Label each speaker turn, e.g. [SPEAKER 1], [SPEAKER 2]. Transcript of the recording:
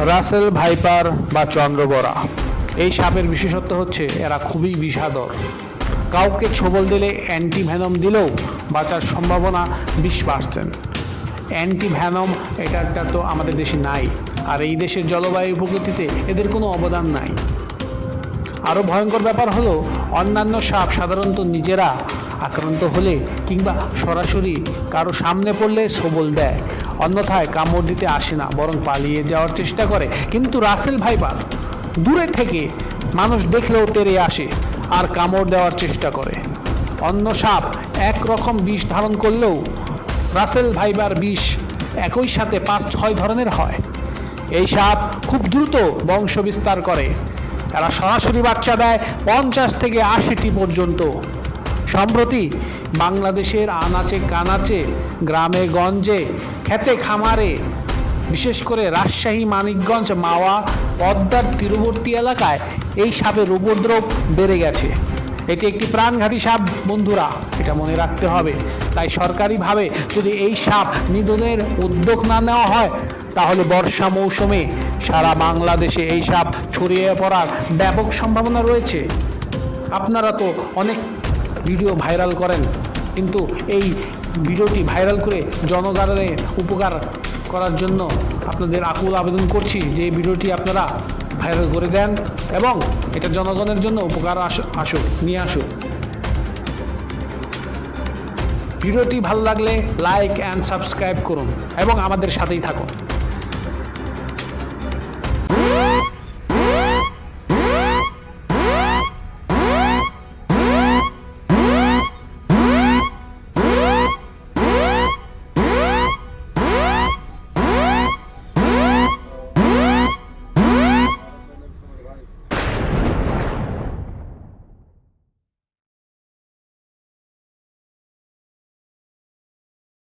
[SPEAKER 1] Russell viper বা চন্দ্রবড়া, এই সাপের বিশেষত্ব হচ্ছে এরা খুবই বিষাদর। কাউকে ছোবল দিলে অ্যান্টিভেনম দিলেও বাঁচার সম্ভাবনা 20%। অ্যান্টিভেনম এটা তো আমাদের দেশে নাই, আর এই দেশের জলবায়ু প্রকৃতিতে এদের কোনো অবদান নাই। আরও ভয়ঙ্কর ব্যাপার হলো অন্যান্য সাপ সাধারণত নিজেরা আক্রান্ত হলে কিংবা সরাসরি কারো সামনে পড়লে ছোবল দেয়, অন্যথায় কামড় দিতে আসে না, বরং পালিয়ে যাওয়ার চেষ্টা করে। কিন্তু রাসেল ভাইপার দূরে থেকে মানুষ দেখলেও তেড়ে আসে আর কামড় দেওয়ার চেষ্টা করে। অন্য সাপ একরকম বিষ ধারণ করলেও রাসেল ভাইপার বিষ একই সাথে 5-6 ধরনের হয়। এই সাপ খুব দ্রুত বংশ বিস্তার করে। এরা সরাসরি বাচ্চা দেয় 50 থেকে 80টি পর্যন্ত। সম্প্রতি বাংলাদেশের আনাচে কানাচে, গ্রামে গঞ্জে, খেতে খামারে, বিশেষ করে রাজশাহী, মানিকগঞ্জ, মাওয়া, পদ্মার তীরবর্তী এলাকায় এই সাপের উপদ্রব বেড়ে গেছে। এটি একটি প্রাণঘাতী সাপ বন্ধুরা, এটা মনে রাখতে হবে। তাই সরকারিভাবে যদি এই সাপ নিধনের উদ্যোগ না নেওয়া হয়, তাহলে বর্ষা মৌসুমে সারা বাংলাদেশে এই সাপ ছড়িয়ে পড়ার ব্যাপক সম্ভাবনা রয়েছে। আপনারা তো অনেক ভিডিও ভাইরাল করেন, কিন্তু এই ভিডিওটি ভাইরাল করে জনগণের উপকার করার জন্য আপনাদের আকুল আবেদন করছি যে এই ভিডিওটি আপনারা ভাইরাল করে দেন এবং এটা জনগণের জন্য উপকার নিয়ে আসুক। ভিডিওটি ভালো লাগলে লাইক অ্যান্ড সাবস্ক্রাইব করুন এবং আমাদের সাথেই থাকুন।